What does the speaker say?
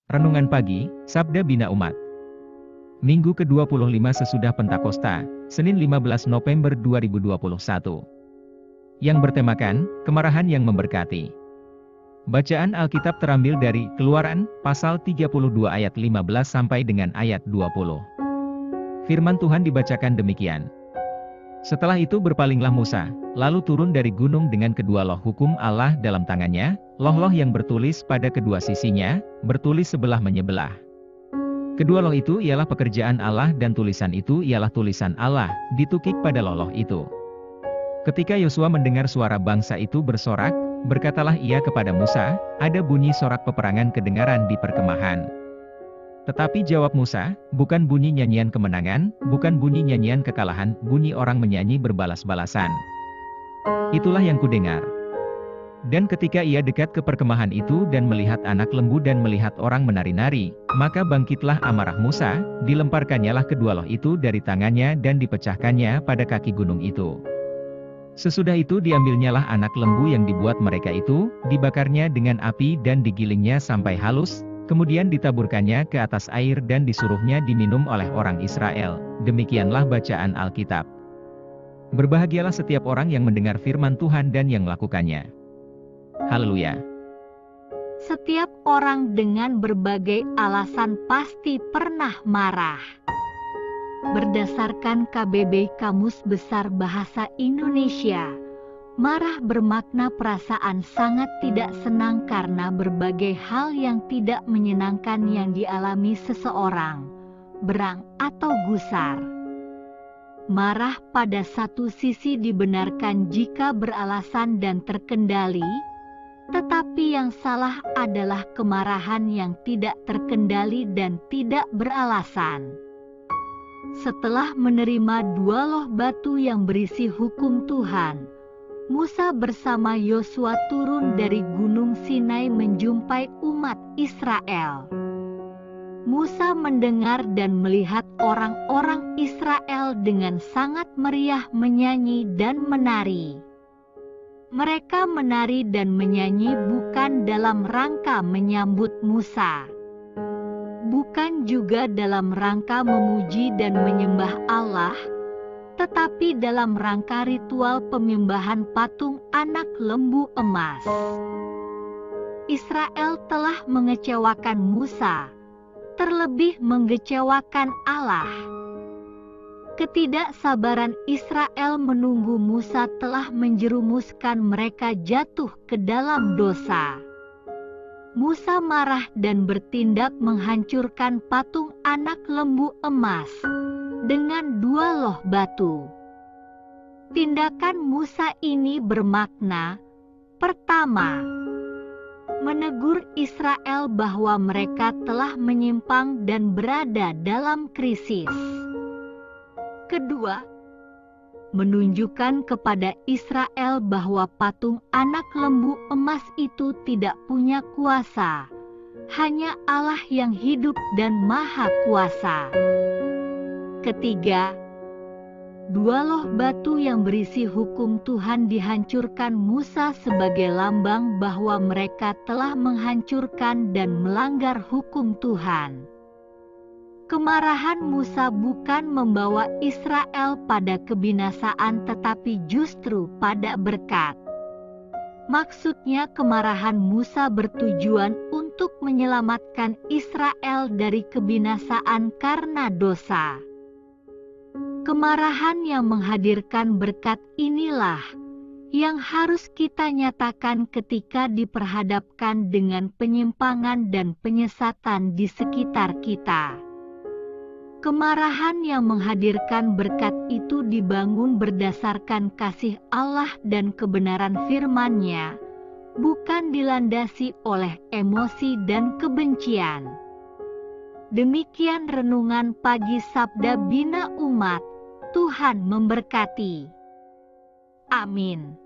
Renungan Pagi, Sabda Bina Umat. Minggu ke-25 sesudah Pentakosta, Senin 15 November 2021. Yang bertemakan, kemarahan yang memberkati. Bacaan Alkitab terambil dari Keluaran, pasal 32 ayat 15 sampai dengan ayat 20. Firman Tuhan dibacakan demikian. Setelah itu berpalinglah Musa, lalu turun dari gunung dengan kedua loh hukum Allah dalam tangannya, loh-loh yang bertulis pada kedua sisinya, bertulis sebelah menyebelah. Kedua loh itu ialah pekerjaan Allah dan tulisan itu ialah tulisan Allah, ditukik pada loh-loh itu. Ketika Yosua mendengar suara bangsa itu bersorak, berkatalah ia kepada Musa, ada bunyi sorak peperangan kedengaran di perkemahan. Tetapi jawab Musa, bukan bunyi nyanyian kemenangan, bukan bunyi nyanyian kekalahan, bunyi orang menyanyi berbalas-balasan. Itulah yang kudengar. Dan ketika ia dekat ke perkemahan itu dan melihat anak lembu dan melihat orang menari-nari, maka bangkitlah amarah Musa, dilemparkannyalah kedua loh itu dari tangannya dan dipecahkannya pada kaki gunung itu. Sesudah itu diambilnyalah anak lembu yang dibuat mereka itu, dibakarnya dengan api dan digilingnya sampai halus, kemudian ditaburkannya ke atas air dan disuruhnya diminum oleh orang Israel. Demikianlah bacaan Alkitab. Berbahagialah setiap orang yang mendengar firman Tuhan dan yang melakukannya. Haleluya. Setiap orang dengan berbagai alasan pasti pernah marah. Berdasarkan KBB Kamus Besar Bahasa Indonesia, marah bermakna perasaan sangat tidak senang karena berbagai hal yang tidak menyenangkan yang dialami seseorang, berang atau gusar. Marah pada satu sisi dibenarkan jika beralasan dan terkendali, tetapi yang salah adalah kemarahan yang tidak terkendali dan tidak beralasan. Setelah menerima dua loh batu yang berisi hukum Tuhan, Musa bersama Yosua turun dari Gunung Sinai menjumpai umat Israel. Musa mendengar dan melihat orang-orang Israel dengan sangat meriah menyanyi dan menari. Mereka menari dan menyanyi bukan dalam rangka menyambut Musa, bukan juga dalam rangka memuji dan menyembah Allah, tetapi dalam rangka ritual penyembahan patung anak lembu emas. Israel telah mengecewakan Musa, terlebih mengecewakan Allah. Ketidaksabaran Israel menunggu Musa telah menjerumuskan mereka jatuh ke dalam dosa. Musa marah dan bertindak menghancurkan patung anak lembu emas dengan dua loh batu. Tindakan Musa ini bermakna, pertama, menegur Israel bahwa mereka telah menyimpang dan berada dalam krisis. Kedua, menunjukkan kepada Israel bahwa patung anak lembu emas itu tidak punya kuasa, hanya Allah yang hidup dan maha kuasa. Ketiga, dua loh batu yang berisi hukum Tuhan dihancurkan Musa sebagai lambang bahwa mereka telah menghancurkan dan melanggar hukum Tuhan. Kemarahan Musa bukan membawa Israel pada kebinasaan tetapi justru pada berkat. Maksudnya kemarahan Musa bertujuan untuk menyelamatkan Israel dari kebinasaan karena dosa. Kemarahan yang menghadirkan berkat inilah yang harus kita nyatakan ketika diperhadapkan dengan penyimpangan dan penyesatan di sekitar kita. Kemarahan yang menghadirkan berkat itu dibangun berdasarkan kasih Allah dan kebenaran firman-Nya, bukan dilandasi oleh emosi dan kebencian. Demikian renungan pagi Sabda Bina Umat. Tuhan memberkati. Amin.